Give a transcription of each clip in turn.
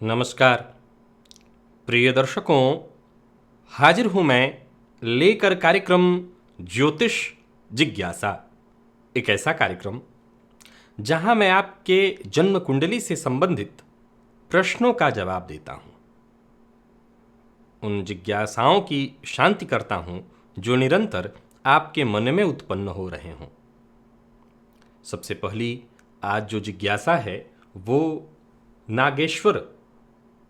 नमस्कार प्रिय दर्शकों, हाजिर हूं मैं लेकर कार्यक्रम ज्योतिष जिज्ञासा। एक ऐसा कार्यक्रम जहां मैं आपके जन्म कुंडली से संबंधित प्रश्नों का जवाब देता हूं, उन जिज्ञासाओं की शांति करता हूं जो निरंतर आपके मन में उत्पन्न हो रहे हों। सबसे पहली आज जो जिज्ञासा है वो नागेश्वर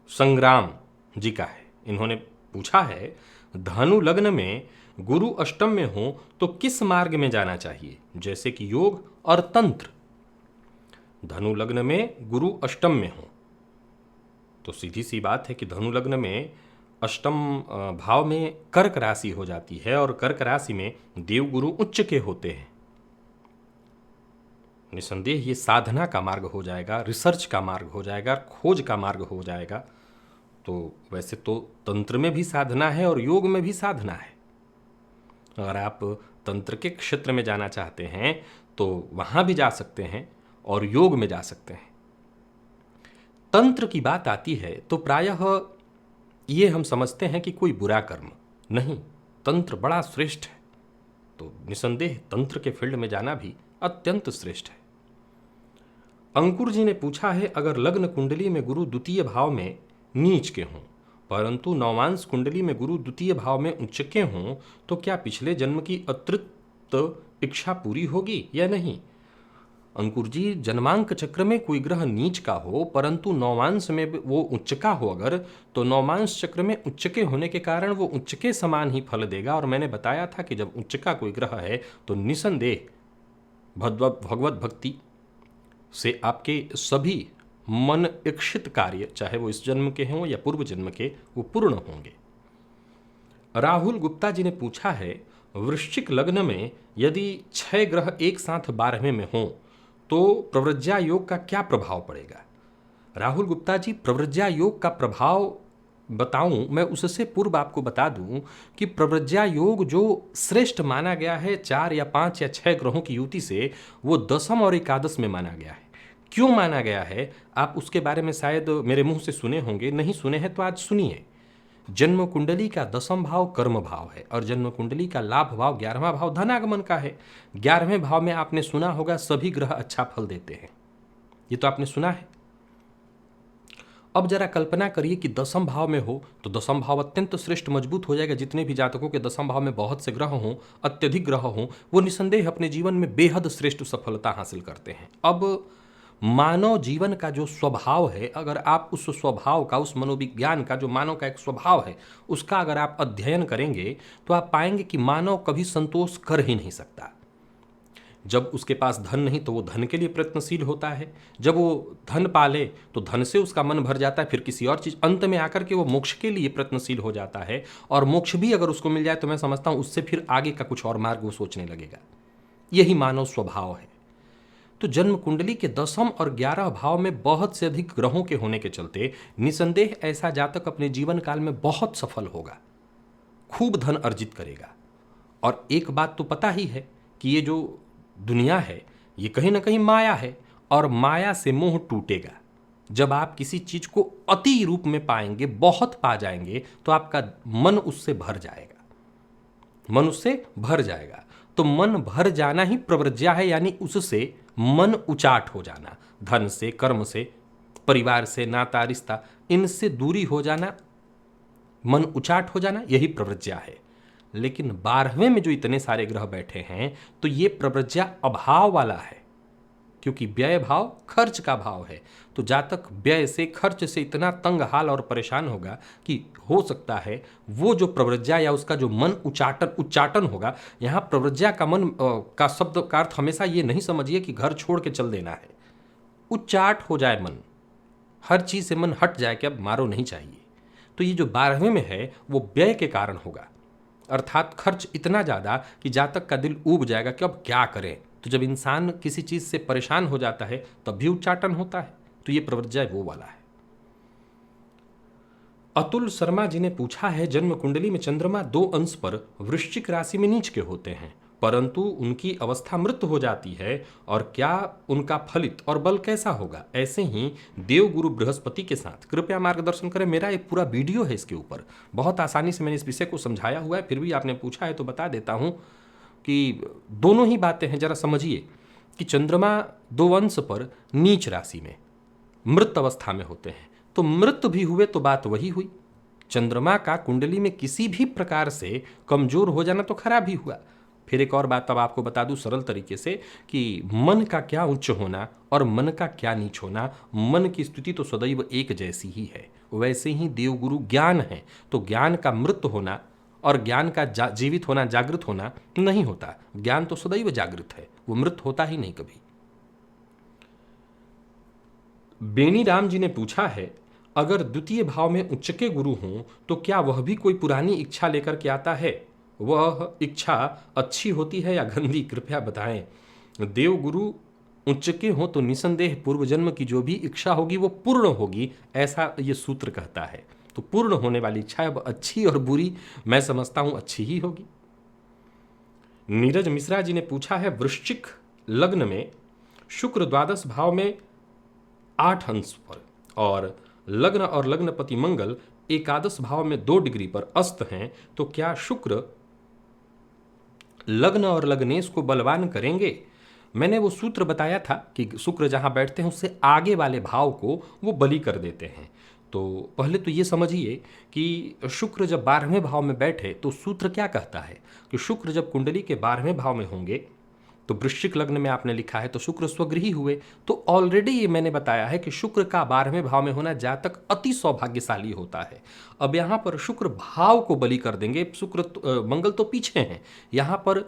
संग्राम जी का है। इन्होंने पूछा है, धनु लग्न में गुरु अष्टम में हो तो किस मार्ग में जाना चाहिए, जैसे कि योग और तंत्र। धनु लग्न में गुरु अष्टम में हो तो सीधी सी बात है कि धनु लग्न में अष्टम भाव में कर्क राशि हो जाती है और कर्क राशि में देवगुरु उच्च के होते हैं। निसंदेह ये साधना का मार्ग हो जाएगा, रिसर्च का मार्ग हो जाएगा, खोज का मार्ग हो जाएगा। तो वैसे तो तंत्र में भी साधना है और योग में भी साधना है। अगर आप तंत्र के क्षेत्र में जाना चाहते हैं तो वहां भी जा सकते हैं और योग में जा सकते हैं। तंत्र की बात आती है तो प्रायः ये हम समझते हैं कि कोई बुरा कर्म नहीं, तंत्र बड़ा श्रेष्ठ है। तो निसंदेह तंत्र के फील्ड में जाना भी अत्यंत श्रेष्ठ है। अंकुर जी ने पूछा है, अगर लग्न कुंडली में गुरु द्वितीय भाव में नीच के हों परंतु नवांश कुंडली में गुरु द्वितीय भाव में उच्च के हों तो क्या पिछले जन्म की अतृप्त इच्छा पूरी होगी या नहीं? अंकुर जी, जन्मांक चक्र में कोई ग्रह नीच का हो परंतु नौमांश में वो उच्च का हो अगर, तो नौमांश चक्र में उच्च के होने के कारण वो उच्च के समान ही फल देगा। और मैंने बताया था कि जब उच्च का कोई ग्रह है तो निसंदेह भगवत भक्ति से आपके सभी मन इच्छित कार्य, चाहे वो इस जन्म के हों या पूर्व जन्म के, वो पूर्ण होंगे। राहुल गुप्ता जी ने पूछा है, वृश्चिक लग्न में यदि 6 ग्रह एक साथ 12वें में हों तो प्रव्रज्या योग का क्या प्रभाव पड़ेगा? राहुल गुप्ता जी, प्रव्रज्या योग का प्रभाव बताऊं मैं उससे पूर्व आपको बता दूं कि प्रव्रज्या योग जो श्रेष्ठ माना गया है 4 या 5 या 6 ग्रहों की युति से, वो दशम और एकादश में माना गया है। क्यों माना गया है आप उसके बारे में शायद मेरे मुंह से सुने होंगे, नहीं सुने हैं तो आज सुनिए। जन्म कुंडली का दशम भाव कर्म भाव है और जन्म कुंडली का लाभ भाव 11वां भाव धनागमन का है। 11वें भाव में आपने सुना होगा सभी ग्रह अच्छा फल देते हैं, ये तो आपने सुना है। अब जरा कल्पना करिए कि दशम भाव में हो तो दशम भाव अत्यंत श्रेष्ठ मजबूत हो जाएगा। जितने भी जातकों के दशम भाव में बहुत से ग्रह हों, अत्यधिक ग्रह हों, वो निसंदेह अपने जीवन में बेहद श्रेष्ठ सफलता हासिल करते हैं। अब मानव जीवन का जो स्वभाव है, अगर आप उस स्वभाव का, उस मनोविज्ञान का जो मानव का एक स्वभाव है, उसका अगर आप अध्ययन करेंगे तो आप पाएंगे कि मानव कभी संतोष कर ही नहीं सकता। जब उसके पास धन नहीं तो वो धन के लिए प्रयत्नशील होता है, जब वो धन पाले तो धन से उसका मन भर जाता है, फिर किसी और चीज, अंत में आकर के वो मोक्ष के लिए प्रयत्नशील हो जाता है। और मोक्ष भी अगर उसको मिल जाए तो मैं समझता हूं उससे फिर आगे का कुछ और मार्ग वो सोचने लगेगा। यही मानव स्वभाव है। तो जन्म कुंडली के दशम और 11 भाव में बहुत से अधिक ग्रहों के होने के चलते निसंदेह ऐसा जातक अपने जीवन काल में बहुत सफल होगा, खूब धन अर्जित करेगा। और एक बात तो पता ही है कि ये जो दुनिया है ये कहीं ना कहीं माया है और माया से मोह टूटेगा। जब आप किसी चीज को अति रूप में पाएंगे, बहुत पा जाएंगे, तो आपका मन उससे भर जाएगा, मन उससे भर जाएगा। तो मन भर जाना ही प्रव्रज्या है, यानी उससे मन उचाट हो जाना, धन से, कर्म से, परिवार से, नाता रिश्ता, इनसे दूरी हो जाना, मन उचाट हो जाना, यही प्रव्रज्या है। लेकिन 12वें में जो इतने सारे ग्रह बैठे हैं तो ये प्रव्रज्या अभाव वाला है, क्योंकि व्यय भाव खर्च का भाव है। तो जातक व्यय से, खर्च से इतना तंग हाल और परेशान होगा कि हो सकता है वो जो प्रव्रज्या या उसका जो मन उच्चाटन होगा। यहाँ प्रव्रज्या का मन का शब्द का अर्थ हमेशा ये नहीं समझिए कि घर छोड़ के चल देना है। उच्चाट हो जाए मन, हर चीज से मन हट जाए कि अब मारो नहीं चाहिए। तो ये जो 12वें में है वो व्यय के कारण होगा, अर्थात खर्च इतना ज्यादा कि जातक का दिल ऊब जाएगा कि अब क्या करें। तो जब इंसान किसी चीज से परेशान हो जाता है तब भी उच्चाटन होता है। तो ये प्रव्रज्या वो वाला है। अतुल शर्मा जी ने पूछा है, जन्म कुंडली में चंद्रमा 2 अंश पर वृश्चिक राशि में नीच के होते हैं परंतु उनकी अवस्था मृत हो जाती है और क्या उनका फलित और बल कैसा होगा। ऐसे ही देवगुरु बृहस्पति के साथ कृपया मार्गदर्शन करें। मेरा एक पूरा वीडियो है इसके ऊपर, बहुत आसानी से मैंने इस विषय को समझाया हुआ है, फिर भी आपने पूछा है तो बता देता हूं कि दोनों ही बातें हैं। जरा समझिए कि चंद्रमा दो अंश पर नीच राशि में मृत अवस्था में होते हैं, तो मृत भी हुए तो बात वही हुई। चंद्रमा का कुंडली में किसी भी प्रकार से कमजोर हो जाना तो खराब ही हुआ। फिर एक और बात अब आपको बता दूं सरल तरीके से कि मन का क्या उच्च होना और मन का क्या नीच होना, मन की स्थिति तो सदैव एक जैसी ही है। वैसे ही देवगुरु ज्ञान है, तो ज्ञान का मृत होना और ज्ञान का जीवित होना, जागृत होना नहीं होता। ज्ञान तो सदैव जागृत है, वो मृत होता ही नहीं कभी। बेनी राम जी ने पूछा है, अगर द्वितीय भाव में उच्चके गुरु हों तो क्या वह भी कोई पुरानी इच्छा लेकर के आता है? वह इच्छा अच्छी होती है या गंदी, कृपया बताएं। देवगुरु उच्चके हों तो निसंदेह पूर्व जन्म की जो भी इच्छा होगी वो पूर्ण होगी, ऐसा ये सूत्र कहता है। तो पूर्ण होने वाली इच्छा अब अच्छी और बुरी मैं समझता हूं अच्छी ही होगी। नीरज मिश्रा जी ने पूछा है, वृश्चिक लग्न में शुक्र द्वादश भाव में 8 अंश पर और लग्नपति मंगल एकादश भाव में 2 डिग्री पर अस्त हैं, तो क्या शुक्र लग्न और लग्नेश को बलवान करेंगे? मैंने वो सूत्र बताया था कि शुक्र जहां बैठते हैं उससे आगे वाले भाव को वो बली कर देते हैं। तो पहले तो ये समझिए कि शुक्र जब 12वें भाव में बैठे तो सूत्र क्या कहता है कि शुक्र जब कुंडली के 12वें भाव में होंगे, तो वृश्चिक लग्न में आपने लिखा है तो शुक्र स्वगृही हुए, तो ऑलरेडी ये मैंने बताया है कि शुक्र का 12वें भाव में होना जातक अति सौभाग्यशाली होता है। अब यहां पर शुक्र भाव को बलि कर देंगे, मंगल तो पीछे हैं, यहां पर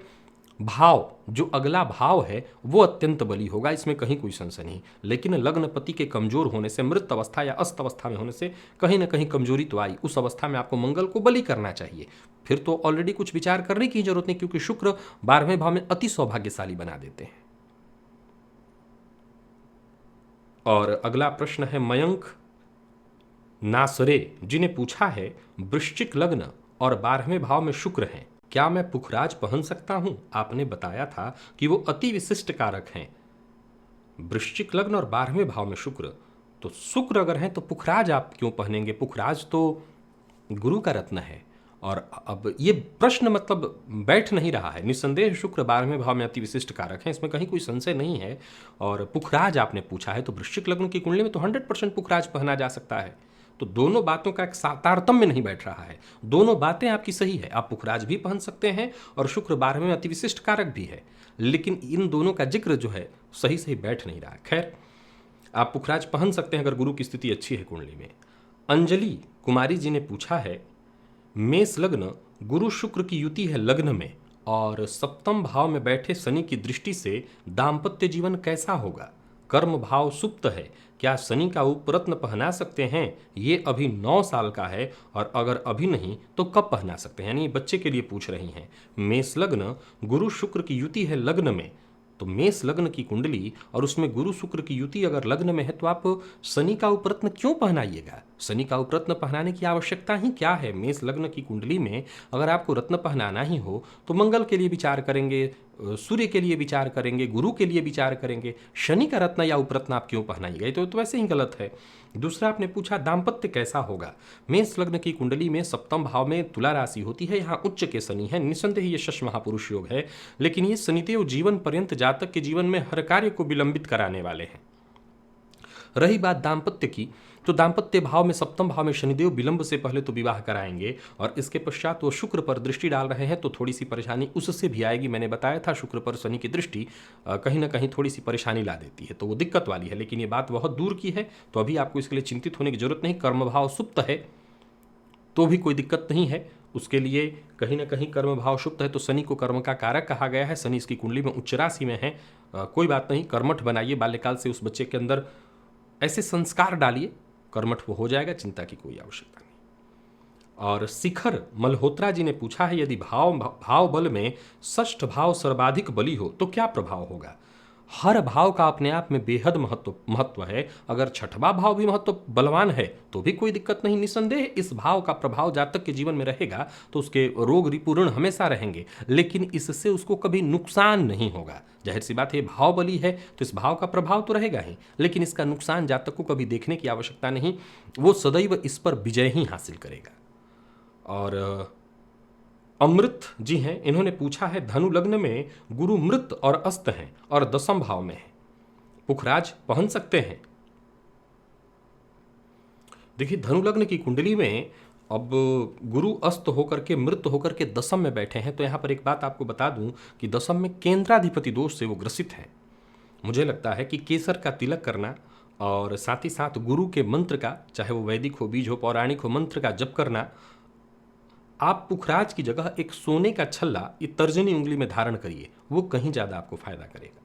भाव जो अगला भाव है वो अत्यंत बली होगा, इसमें कहीं कोई संशय नहीं। लेकिन लग्नपति के कमजोर होने से, मृत अवस्था या अस्त अवस्था में होने से कहीं ना कहीं कमजोरी तो आई, उस अवस्था में आपको मंगल को बलि करना चाहिए। फिर तो ऑलरेडी कुछ विचार करने की जरूरत नहीं, क्योंकि शुक्र 12वें भाव में अति सौभाग्यशाली बना देते हैं। और अगला प्रश्न है मयंक नासरे जी ने पूछा है, वृश्चिक लग्न और 12वें भाव में शुक्र हैं, क्या मैं पुखराज पहन सकता हूं? आपने बताया था कि वो अति विशिष्ट कारक हैं। वृश्चिक लग्न और 12वें भाव में शुक्र, तो शुक्र अगर हैं तो पुखराज आप क्यों पहनेंगे? पुखराज तो गुरु का रत्न है। और अब ये प्रश्न मतलब बैठ नहीं रहा है। निस्संदेह शुक्र 12वें भाव में अति विशिष्ट कारक हैं, इसमें कहीं कोई संशय नहीं है। और पुखराज आपने पूछा है, तो वृश्चिक लग्न की कुंडली में तो 100% पुखराज पहना जा सकता है। तो दोनों बातों का एक तारतम्य नहीं बैठ रहा है, दोनों बातें आपकी सही है। आप पुखराज भी पहन सकते हैं और शुक्र 12वें में अति विशिष्ट कारक भी है, लेकिन इन दोनों का जिक्र जो है सही सही बैठ नहीं रहा। खैर, आप पुखराज पहन सकते हैं अगर गुरु की स्थिति अच्छी है कुंडली में। अंजलि कुमारी जी ने पूछा है, मेष लग्न, गुरु शुक्र की युति है लग्न में और सप्तम भाव में बैठे शनि की दृष्टि से दाम्पत्य जीवन कैसा होगा? कर्म भाव सुप्त है, क्या शनि का उपरत्न पहना सकते हैं? ये अभी 9 साल का है और अगर अभी नहीं तो कब पहना सकते हैं? यानी बच्चे के लिए पूछ रही हैं। मेष लग्न, गुरु शुक्र की युति है लग्न में, तो मेष लग्न की कुंडली और उसमें गुरु शुक्र की युति अगर लग्न में है तो आप शनि का उपरत्न क्यों पहनाइएगा? शनि का उपरत्न पहनाने की आवश्यकता ही क्या है? मेष लग्न की कुंडली में अगर आपको रत्न पहनाना ही हो तो मंगल के लिए विचार करेंगे, सूर्य के लिए विचार करेंगे, गुरु के लिए विचार करेंगे। शनि का रत्न या उपरत्न आप क्यों पहनाइएगा? तो वैसे ही गलत है। दूसरा आपने पूछा दाम्पत्य कैसा होगा? मेष लग्न की कुंडली में सप्तम भाव में तुला राशि होती है, यहाँ उच्च के शनि है, निसंदेह ये शश महापुरुष योग है, लेकिन ये शनिदेव जीवन पर्यंत जातक के जीवन में हर कार्य को विलंबित कराने वाले हैं। रही बात दाम्पत्य की, तो दाम्पत्य भाव में सप्तम भाव में शनिदेव विलंब से पहले तो विवाह कराएंगे और इसके पश्चात वो शुक्र पर दृष्टि डाल रहे हैं, तो थोड़ी सी परेशानी उससे भी आएगी। मैंने बताया था शुक्र पर शनि की दृष्टि कहीं ना कहीं थोड़ी सी परेशानी ला देती है, तो वो दिक्कत वाली है, लेकिन ये बात बहुत दूर की है, तो अभी आपको इसके लिए चिंतित होने की जरूरत नहीं। कर्म भाव सुप्त है तो भी कोई दिक्कत नहीं है, उसके लिए कहीं ना कहीं कर्म भाव सुप्त है तो शनि को कर्म का कारक कहा गया है। शनि इसकी कुंडली में उच्च राशि में है, कोई बात नहीं, कर्मठ बनाइए, बाल्यकाल से उस बच्चे के अंदर ऐसे संस्कार डालिए, कर्मठ वो हो जाएगा, चिंता की कोई आवश्यकता नहीं। और शिखर मल्होत्रा जी ने पूछा है, यदि भाव बल में षष्ठ भाव सर्वाधिक बली हो तो क्या प्रभाव होगा? हर भाव का अपने आप में बेहद महत्व है। अगर छठवां भाव भी महत्व बलवान है तो भी कोई दिक्कत नहीं। निसंदेह इस भाव का प्रभाव जातक के जीवन में रहेगा तो उसके रोग रिपुण हमेशा रहेंगे, लेकिन इससे उसको कभी नुकसान नहीं होगा। जाहिर सी बात है, भाव बली है तो इस भाव का प्रभाव तो रहेगा ही, लेकिन इसका नुकसान जातक को कभी देखने की आवश्यकता नहीं। वो सदैव इस पर विजय ही हासिल करेगा। और अमृत जी हैं, इन्होंने पूछा है धनु लग्न में गुरु मृत और अस्त हैं और दसम भाव में है, पुखराज पहन सकते हैं? देखिए, धनु लग्न की कुंडली में अब गुरु अस्त होकर के मृत होकर के दसम में बैठे हैं, तो यहां पर एक बात आपको बता दूं कि दसम में केंद्राधिपति दोष से वो ग्रसित हैं। मुझे लगता है कि केसर का तिलक करना और साथ ही साथ गुरु के मंत्र का, चाहे वो वैदिक हो, बीज हो, पौराणिक हो, मंत्र का जप करना। आप पुखराज की जगह एक सोने का छल्ला ये तर्जनी उंगली में धारण करिए, वो कहीं ज़्यादा आपको फायदा करेगा।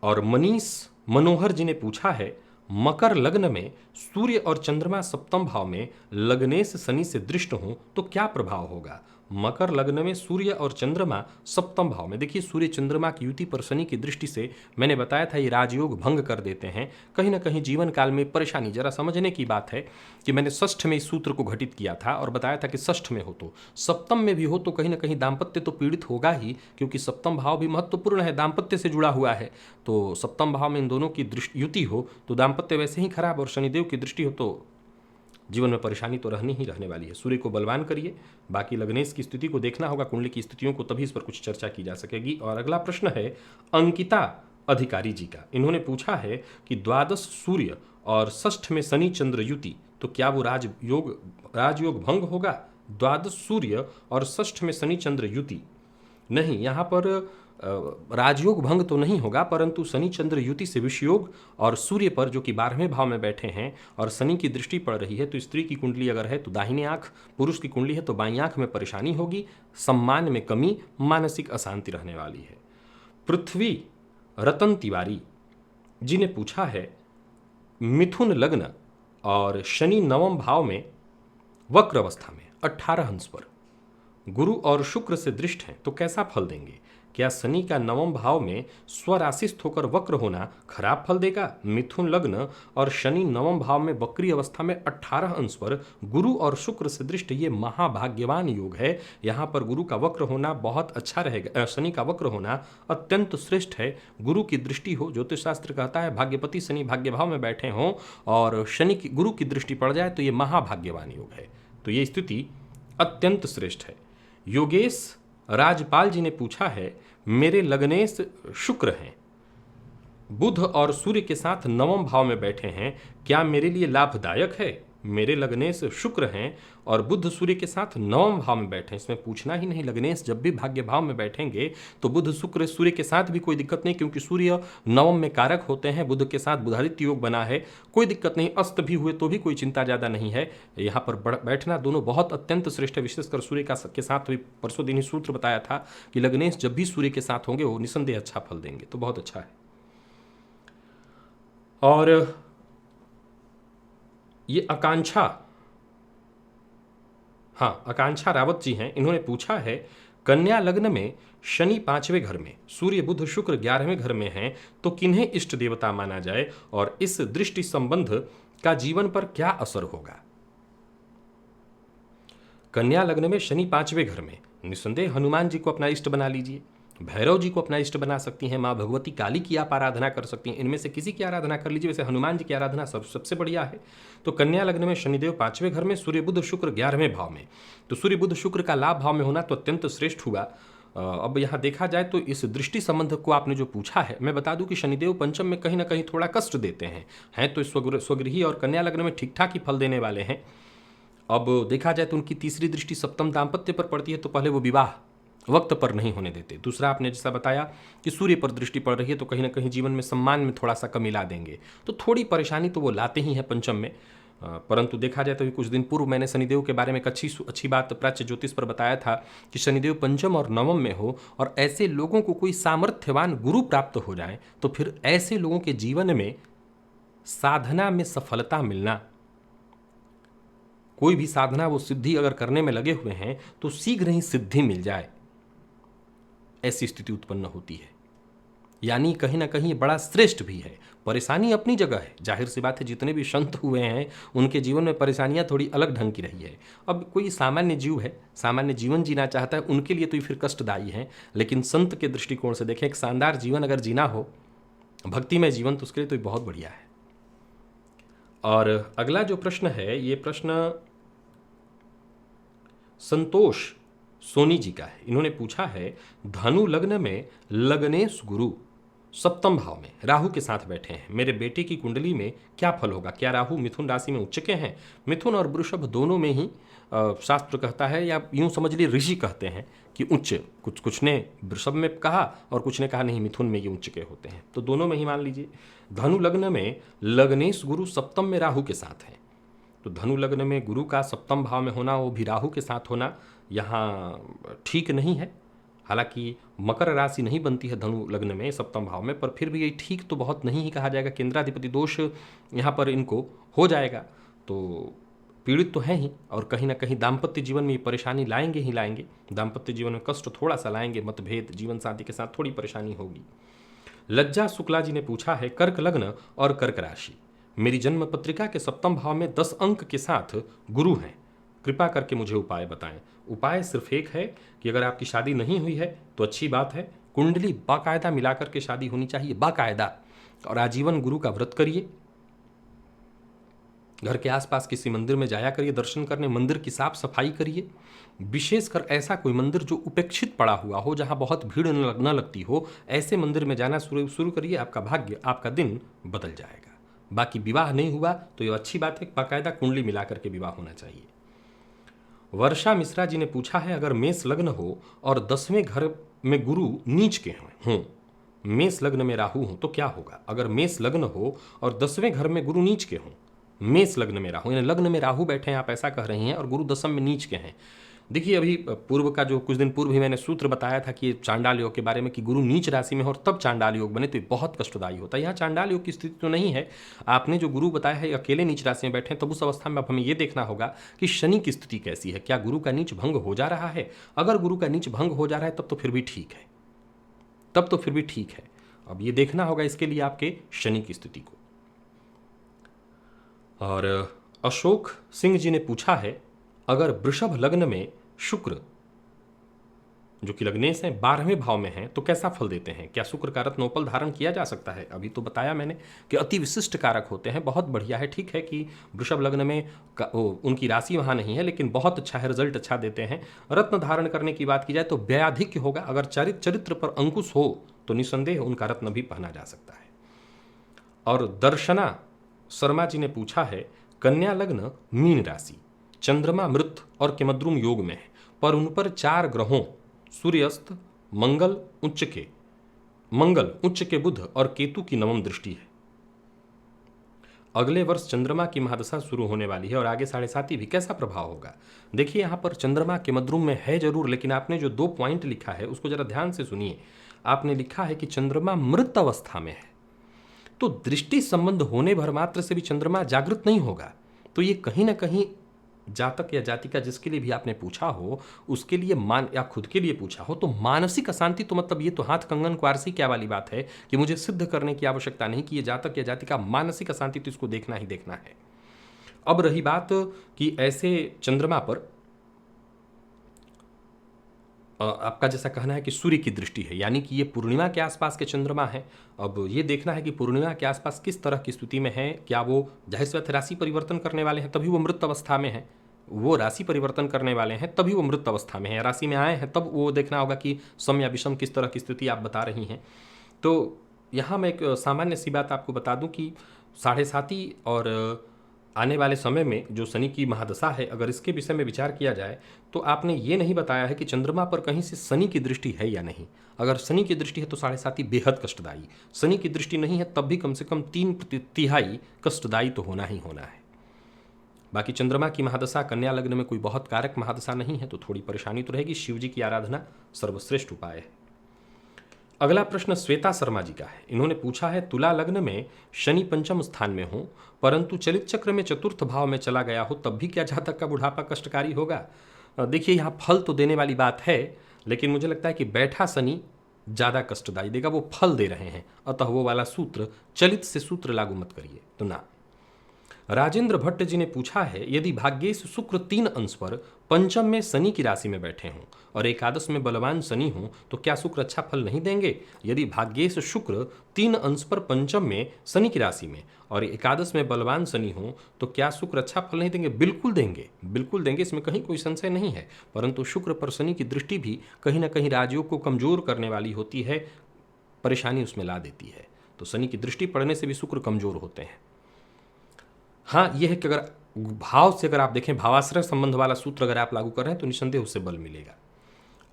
और मनीष मनोहर जी ने पूछा है मकर लग्न में सूर्य और चंद्रमा सप्तम भाव में लग्नेश शनि से दृष्ट हों तो क्या प्रभाव होगा? मकर लग्न में सूर्य और चंद्रमा सप्तम भाव में, देखिए सूर्य चंद्रमा की युति पर शनि की दृष्टि से मैंने बताया था ये राजयोग भंग कर देते हैं। कहीं ना कहीं जीवन काल में परेशानी, जरा समझने की बात है कि मैंने षष्ठ में इस सूत्र को घटित किया था और बताया था कि षष्ठ में हो तो सप्तम में भी हो तो कहीं ना कहीं दाम्पत्य तो पीड़ित होगा ही, क्योंकि सप्तम भाव भी महत्वपूर्ण है, दाम्पत्य से जुड़ा हुआ है। तो सप्तम भाव में इन दोनों की दृष्टि युति हो तो दाम्पत्य वैसे ही खराब, और शनिदेव की दृष्टि हो तो जीवन में परेशानी तो रहनी ही रहने वाली है। सूर्य को बलवान करिए, बाकी लग्नेश की स्थिति को देखना होगा, कुंडली की स्थितियों को, तभी इस पर कुछ चर्चा की जा सकेगी। और अगला प्रश्न है अंकिता अधिकारी जी का। इन्होंने पूछा है कि द्वादश सूर्य और षष्ठ में शनि चंद्र युति, तो क्या वो राजयोग भंग होगा? द्वादश सूर्य और षष्ठ में शनि चंद्र युति नहीं, यहाँ पर राजयोग भंग तो नहीं होगा, परंतु शनि चंद्र युति से विषयोग और सूर्य पर जो कि 12वें भाव में बैठे हैं और शनि की दृष्टि पड़ रही है, तो स्त्री की कुंडली अगर है तो दाहिने आंख, पुरुष की कुंडली है तो बाईं आंख में परेशानी होगी, सम्मान में कमी, मानसिक अशांति रहने वाली है। पृथ्वी रतन तिवारी जी ने पूछा है मिथुन लग्न और शनि नवम भाव में वक्र अवस्था में 18 अंश पर गुरु और शुक्र से दृष्ट हैं तो कैसा फल देंगे? क्या शनि का नवम भाव में स्वराशिस्थ होकर वक्र होना खराब फल देगा? मिथुन लग्न और शनि नवम भाव में वक्री अवस्था में 18 अंश पर गुरु और शुक्र से दृष्ट, ये महाभाग्यवान योग है। यहाँ पर गुरु का वक्र होना बहुत अच्छा रहेगा, शनि का वक्र होना अत्यंत श्रेष्ठ है। गुरु की दृष्टि हो, ज्योतिष शास्त्र कहता है भाग्यपति शनि भाग्य भाव में बैठे हों और शनि की गुरु की दृष्टि पड़ जाए तो ये महाभाग्यवान योग है, तो ये स्थिति अत्यंत श्रेष्ठ है। योगेश राजपाल जी ने पूछा है मेरे लग्नेश शुक्र हैं, बुध और सूर्य के साथ नवम भाव में बैठे हैं, क्या मेरे लिए लाभदायक है? मेरे लग्नेश शुक्र हैं और बुध सूर्य के साथ नवम भाव में बैठे हैं, इसमें पूछना ही नहीं। लग्नेश जब भी भाग्य भाव में बैठेंगे तो बुध शुक्र सूर्य के साथ भी कोई दिक्कत नहीं, क्योंकि सूर्य नवम में कारक होते हैं, बुध के साथ बुधादित्य योग बना है, कोई दिक्कत नहीं। अस्त भी हुए तो भी कोई चिंता ज़्यादा नहीं है। यहाँ पर बैठना दोनों बहुत अत्यंत श्रेष्ठ है, विशेषकर सूर्य के साथ भी परसों दिन ही सूत्र बताया था कि लग्नेश जब भी सूर्य के साथ होंगे वो निसंदेह अच्छा फल देंगे, तो बहुत अच्छा है। और ये आकांक्षा रावत जी हैं, इन्होंने पूछा है कन्या लग्न में शनि 5वें घर में, सूर्य बुध शुक्र 11वें घर में हैं, तो किन्हें इष्ट देवता माना जाए और इस दृष्टि संबंध का जीवन पर क्या असर होगा? कन्या लग्न में शनि 5वें घर में, निसंदेह हनुमान जी को अपना इष्ट बना लीजिए, भैरव जी को अपना इष्ट बना सकती हैं, माँ भगवती काली की आप आराधना कर सकती हैं, इनमें से किसी की आराधना कर लीजिए। वैसे हनुमान जी की आराधना सबसे बढ़िया है। तो कन्या लग्न में शनिदेव 5वें घर में, सूर्य बुध शुक्र 11वें भाव में, तो सूर्य बुध शुक्र का लाभ भाव में होना तो अत्यंत श्रेष्ठ हुआ। अब यहाँ देखा जाए तो इस दृष्टि संबंध को आपने जो पूछा है, मैं बता दूं कि शनिदेव पंचम में कहीं ना कहीं थोड़ा कष्ट देते हैं तो स्वगृही और कन्या लग्न में ठीक ठाक ही फल देने वाले हैं। अब देखा जाए तो उनकी तीसरी दृष्टि सप्तम दाम्पत्य पर पड़ती है, तो पहले वो विवाह वक्त पर नहीं होने देते। दूसरा, आपने जैसा बताया कि सूर्य पर दृष्टि पड़ रही है तो कहीं ना कहीं जीवन में सम्मान में थोड़ा सा कमी ला देंगे, तो थोड़ी परेशानी तो वो लाते ही हैं पंचम में। परंतु देखा जाए तो कुछ दिन पूर्व मैंने शनिदेव के बारे में एक अच्छी बात प्राच्य ज्योतिष पर बताया था कि शनिदेव पंचम और नवम में हो और ऐसे लोगों को कोई सामर्थ्यवान गुरु प्राप्त हो जाए तो फिर ऐसे लोगों के जीवन में साधना में सफलता मिलना, कोई भी साधना वो सिद्धि अगर करने में लगे हुए हैं तो शीघ्र ही सिद्धि मिल जाए, ऐसी स्थिति उत्पन्न होती है। यानी कहीं ना कहीं बड़ा श्रेष्ठ भी है। परेशानी अपनी जगह है, जाहिर सी बात है, जितने भी संत हुए हैं उनके जीवन में परेशानियां थोड़ी अलग ढंग की रही है। अब कोई सामान्य जीव है, सामान्य जीवन जीना चाहता है, उनके लिए तो ये फिर कष्टदायी है, लेकिन संत के दृष्टिकोण से देखें, एक शानदार जीवन अगर जीना हो, भक्तिमय जीवन, तो उसके लिए तो ये बहुत बढ़िया है। और अगला जो प्रश्न है, ये प्रश्न संतोष सोनी जी का है। इन्होंने पूछा है, धनु लग्न में लग्नेश गुरु सप्तम भाव में राहु के साथ बैठे हैं, मेरे बेटे की कुंडली में क्या फल होगा? क्या राहु मिथुन राशि में उच्च के हैं? मिथुन और वृषभ दोनों में ही शास्त्र कहता है, या यूं समझ लिए ऋषि कहते हैं कि उच्च, कुछ ने वृषभ में कहा और कुछ ने कहा नहीं मिथुन में ये उच्च के होते हैं, तो दोनों में ही मान लीजिए। धनु लग्न में लग्नेश गुरु सप्तम में राहु के साथ हैं, तो धनु लग्न में गुरु का सप्तम भाव में होना, वो भी राहु के साथ होना, यहाँ ठीक नहीं है। हालांकि मकर राशि नहीं बनती है धनु लग्न में सप्तम भाव में, पर फिर भी ये ठीक तो बहुत नहीं ही कहा जाएगा। केंद्राधिपति दोष यहाँ पर इनको हो जाएगा, तो पीड़ित तो हैं ही, और कहीं ना कहीं दाम्पत्य जीवन में ये परेशानी लाएंगे ही लाएंगे। दाम्पत्य जीवन में कष्ट थोड़ा सा लाएंगे, मतभेद, जीवन साथी के साथ थोड़ी परेशानी होगी। लज्जा शुक्ला जी ने पूछा है, कर्क लग्न और कर्क राशि, मेरी जन्म पत्रिका के सप्तम भाव में 10 अंक के साथ गुरु हैं, कृपा करके मुझे उपाय बताएं। उपाय सिर्फ एक है कि अगर आपकी शादी नहीं हुई है तो अच्छी बात है, कुंडली बाकायदा मिलाकर के शादी होनी चाहिए, बाकायदा, और आजीवन गुरु का व्रत करिए। घर के आसपास किसी मंदिर में जाया करिए दर्शन करने, मंदिर की साफ सफाई करिए, विशेषकर ऐसा कोई मंदिर जो उपेक्षित पड़ा हुआ हो, जहां बहुत भीड़ न लगती हो, ऐसे मंदिर में जाना शुरू करिए, आपका भाग्य, आपका दिन बदल जाएगा। बाकी विवाह नहीं हुआ तो ये अच्छी बात है, बाकायदा कुंडली मिलाकर के विवाह होना चाहिए। वर्षा मिश्रा जी ने पूछा है, अगर मेष लग्न हो और 10वें घर में गुरु नीच के हों, मेष लग्न में राहु हो तो क्या होगा? अगर मेष लग्न हो और 10वें घर में गुरु नीच के हों, मेष लग्न में राहु, यानी लग्न में राहु बैठे हैं, आप ऐसा कह रही हैं, और गुरु दसम में नीच के हैं। देखिए, अभी पूर्व का जो कुछ दिन पूर्व ही मैंने सूत्र बताया था कि चांडाल योग के बारे में, कि गुरु नीच राशि में हो और तब चांडाल योग बने तो ये बहुत कष्टदायी होता है। यहाँ चांडाल योग की स्थिति तो नहीं है, आपने जो गुरु बताया है अकेले नीच राशि में बैठे हैं, तब उस अवस्था में अब हमें ये देखना होगा कि शनि की स्थिति कैसी है, क्या गुरु का नीच भंग हो जा रहा है? अगर गुरु का नीच भंग हो जा रहा है तब तो फिर भी ठीक है, तब तो फिर भी ठीक है। अब ये देखना होगा इसके लिए आपके शनि की स्थिति को। और अशोक सिंह जी ने पूछा है, अगर वृषभ लग्न में शुक्र जो कि लग्नेश हैं 12वें भाव में हैं तो कैसा फल देते हैं? क्या शुक्र का रत्नोपल धारण किया जा सकता है? अभी तो बताया मैंने कि अति विशिष्ट कारक होते हैं, बहुत बढ़िया है। ठीक है कि वृषभ लग्न में उनकी राशि वहाँ नहीं है, लेकिन बहुत अच्छा है, रिजल्ट अच्छा देते हैं। रत्न धारण करने की बात की जाए तो व्ययाधिक्य होगा, अगर चरित्र पर अंकुश हो तो निसंदेह उनका रत्न भी पहना जा सकता है। और दर्शना शर्मा जी ने पूछा है, कन्या लग्न मीन राशि, चंद्रमा मृत और केमद्रुम योग में है, पर उन पर 4 ग्रहों सूर्यास्त, मंगल उच्च के बुध और केतु की नवम दृष्टि है। अगले वर्ष चंद्रमा की महादशा शुरू होने वाली है और आगे 7.5 भी, कैसा प्रभाव होगा? देखिए, यहाँ पर चंद्रमा केमद्रुम में है जरूर, लेकिन आपने जो 2 पॉइंट लिखा है उसको जरा ध्यान से सुनिए। आपने लिखा है कि चंद्रमा मृत अवस्था में है, तो दृष्टि संबंध होने भर मात्र से भी चंद्रमा जागृत नहीं होगा, तो ये कहीं ना कहीं जातक या जातिका जिसके लिए भी आपने पूछा हो, उसके लिए या खुद के लिए पूछा हो, तो मानसिक अशांति, तो मतलब ये तो हाथ कंगन क्वारसी क्या वाली बात है कि मुझे सिद्ध करने की आवश्यकता नहीं कि ये जातक या जातिका मानसिक अशांति, तो इसको देखना ही देखना है। अब रही बात कि ऐसे चंद्रमा पर आपका जैसा कहना है कि सूर्य की दृष्टि है, यानी कि ये पूर्णिमा के आसपास के चंद्रमा है। अब ये देखना है कि पूर्णिमा के आसपास किस तरह की स्थिति में है, क्या वो जाहिर सी बात राशि परिवर्तन करने वाले हैं तभी वो मृत अवस्था में है, वो राशि परिवर्तन करने वाले हैं तभी वो मृत अवस्था में है, राशि में आए हैं तब वो देखना होगा कि सम या विषम किस तरह की स्थिति आप बता रही हैं। तो यहाँ मैं एक सामान्य सी बात आपको बता दूँ कि 7.5 और आने वाले समय में जो शनि की महादशा है, अगर इसके विषय में विचार किया जाए तो आपने ये नहीं बताया है कि चंद्रमा पर कहीं से शनि की दृष्टि है या नहीं। अगर शनि की दृष्टि है तो 7.5 बेहद कष्टदायी, शनि की दृष्टि नहीं है तब भी कम से कम 3/3 कष्टदायी तो होना ही होना है। बाकी चंद्रमा की महादशा कन्या लग्न में कोई बहुत कारक महादशा नहीं है, तो थोड़ी परेशानी तो रहेगी। शिव जी की आराधना सर्वश्रेष्ठ उपाय है। अगला प्रश्न श्वेता शर्मा जी का है। इन्होंने पूछा है, तुला लग्न में शनि 5म स्थान में हो परंतु चलित चक्र में 4th भाव में चला गया हो, तब भी क्या जातक का बुढ़ापा कष्टकारी होगा? देखिए, यहाँ फल तो देने वाली बात है, लेकिन मुझे लगता है कि बैठा शनि ज़्यादा कष्टदायी देगा, वो फल दे रहे हैं, अतः वो वाला सूत्र चलित से सूत्र लागू मत करिए, तो ना। राजेंद्र भट्ट जी ने पूछा है, यदि भाग्येश शुक्र 3 अंश पर पंचम में शनि की राशि में बैठे हों और एकादश में बलवान शनि हों तो क्या शुक्र अच्छा फल नहीं देंगे? यदि भाग्येश शुक्र 3 अंश पर पंचम में शनि की राशि में और एकादश में बलवान शनि हों तो क्या शुक्र अच्छा फल नहीं देंगे? बिल्कुल देंगे, बिल्कुल देंगे, इसमें कहीं कोई संशय नहीं है। परंतु शुक्र पर शनि की दृष्टि भी कहीं ना कहीं राजयोग को कमजोर करने वाली होती है, परेशानी उसमें ला देती है। तो शनि की दृष्टि पड़ने से भी शुक्र कमजोर होते हैं। हाँ, यह है कि अगर भाव से अगर आप देखें, भावाश्रय संबंध वाला सूत्र अगर आप लागू कर रहे हैं तो निसंदेह उससे बल मिलेगा।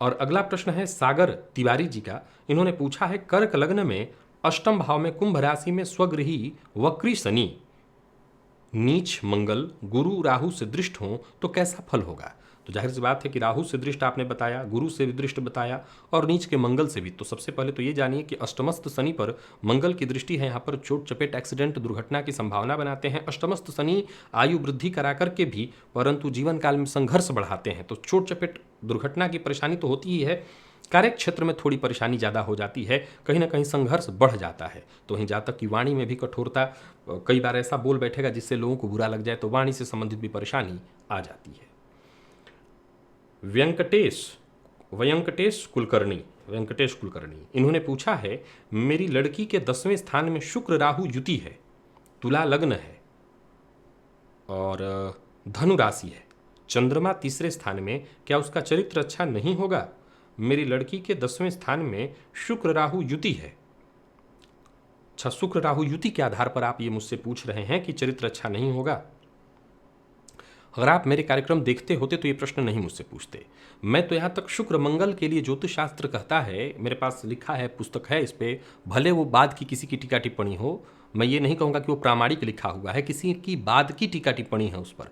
और अगला प्रश्न है सागर तिवारी जी का। इन्होंने पूछा है, कर्क लग्न में अष्टम भाव में कुंभ राशि में स्वगृही वक्री शनि, नीच मंगल, गुरु राहु से दृष्ट हों तो कैसा फल होगा? तो जाहिर सी बात है कि राहु से दृष्ट आपने बताया, गुरु से भी दृष्ट बताया और नीच के मंगल से भी। तो सबसे पहले तो ये जानिए कि अष्टमस्थ शनि पर मंगल की दृष्टि है, यहाँ पर चोट चपेट एक्सीडेंट दुर्घटना की संभावना बनाते हैं। अष्टमस्थ शनि आयु वृद्धि करा करके भी परंतु जीवन काल में संघर्ष बढ़ाते हैं। तो चोट चपेट दुर्घटना की परेशानी तो होती ही है, कार्य क्षेत्र में थोड़ी परेशानी ज़्यादा हो जाती है, कहीं ना कहीं संघर्ष बढ़ जाता है। तो वहीं जातक की वाणी में भी कठोरता, कई बार ऐसा बोल बैठेगा जिससे लोगों को बुरा लग जाए, तो वाणी से संबंधित भी परेशानी आ जाती है। व्यंकटेश कुलकर्णी इन्होंने पूछा है, मेरी लड़की के 10वें स्थान में शुक्र राहु युति है, तुला लग्न है और धनु राशि है, चंद्रमा तीसरे स्थान में, क्या उसका चरित्र अच्छा नहीं होगा? मेरी लड़की के 10वें स्थान में शुक्र राहु युति है। अच्छा, शुक्र राहु युति के आधार पर आप ये मुझसे पूछ रहे हैं कि चरित्र अच्छा नहीं होगा। अगर आप मेरे कार्यक्रम देखते होते तो ये प्रश्न नहीं मुझसे पूछते। मैं तो यहाँ तक शुक्र मंगल के लिए ज्योतिष शास्त्र कहता है, मेरे पास लिखा है, पुस्तक है इस पे, भले वो बाद की किसी की टीका टिप्पणी हो, मैं ये नहीं कहूँगा कि वो प्रामाणिक लिखा हुआ है, किसी की बाद की टीका टिप्पणी है उस पर,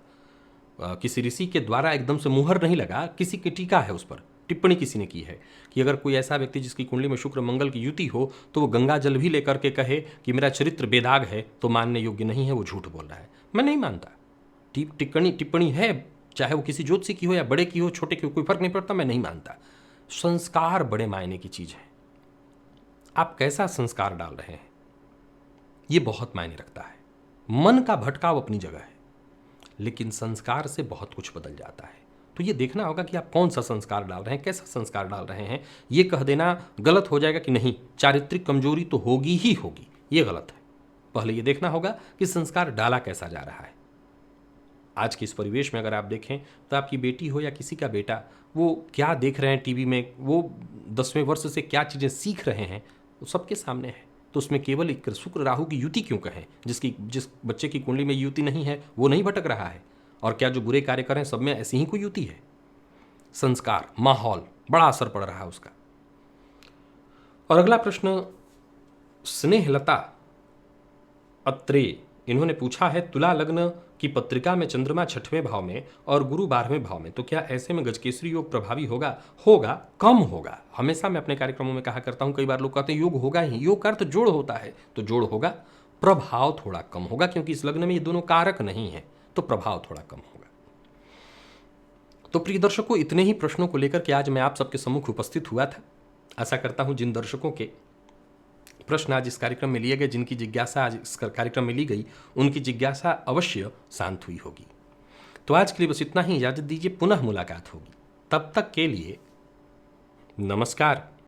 किसी ऋषि के द्वारा एकदम से मुहर नहीं लगा, किसी की टीका है उस पर, टिप्पणी किसी ने की है कि अगर कोई ऐसा व्यक्ति जिसकी कुंडली में शुक्र मंगल की युति हो तो वो गंगा जल भी लेकर के कहे कि मेरा चरित्र बेदाग है, तो मानने योग्य नहीं है, वो झूठ बोल रहा है। मैं नहीं मानता। टिप्पणी है, चाहे वो किसी ज्योतिषी की हो या बड़े की हो, छोटे की हो, कोई फर्क नहीं पड़ता, मैं नहीं मानता। संस्कार बड़े मायने की चीज है। आप कैसा संस्कार डाल रहे हैं ये बहुत मायने रखता है। मन का भटकाव अपनी जगह है, लेकिन संस्कार से बहुत कुछ बदल जाता है। तो ये देखना होगा कि आप कौन सा संस्कार डाल रहे हैं, कैसा संस्कार डाल रहे हैं। ये कह देना गलत हो जाएगा कि नहीं चारित्रिक कमजोरी तो होगी ही होगी, ये गलत है। पहले ये देखना होगा कि संस्कार डाला कैसा जा रहा है। आज के इस परिवेश में अगर आप देखें तो आपकी बेटी हो या किसी का बेटा, वो क्या देख रहे हैं टीवी में, वो 10वें वर्ष से क्या चीज़ें सीख रहे हैं, वो सबके सामने है। तो उसमें केवल एक शुक्र राहु की युति क्यों कहें? जिस बच्चे की कुंडली में युति नहीं है वो नहीं भटक रहा है, और क्या जो बुरे कार्य करें सब में ऐसी ही कोई युति है? संस्कार, माहौल, बड़ा असर पड़ रहा है उसका। और अगला प्रश्न स्नेहलता अत्रे, इन्होंने पूछा है, तुला लग्न की पत्रिका में चंद्रमा 6वें भाव में और गुरु 12वें भाव में, तो क्या ऐसे में गजकेसरी योग प्रभावी होगा? होगा, कम होगा। हमेशा मैं अपने कार्यक्रमों में कहा करता हूं, कई बार लोग कहते हैं योग होगा ही, योग का अर्थ जोड़ होता है, तो जोड़ होगा, प्रभाव थोड़ा कम होगा, क्योंकि इस लग्न में ये दोनों कारक नहीं है, तो प्रभाव थोड़ा कम होगा। तो प्रिय दर्शकों, इतने ही प्रश्नों को लेकर के आज मैं आप सबके सम्मुख उपस्थित हुआ था। आशा करता हूं जिन दर्शकों के प्रश्न आज इस कार्यक्रम में लिए गए, जिनकी जिज्ञासा आज इस कार्यक्रम में ली गई, उनकी जिज्ञासा अवश्य शांत हुई होगी। तो आज के लिए बस इतना ही, इजाजत दीजिए, पुनः मुलाकात होगी। तब तक के लिए नमस्कार।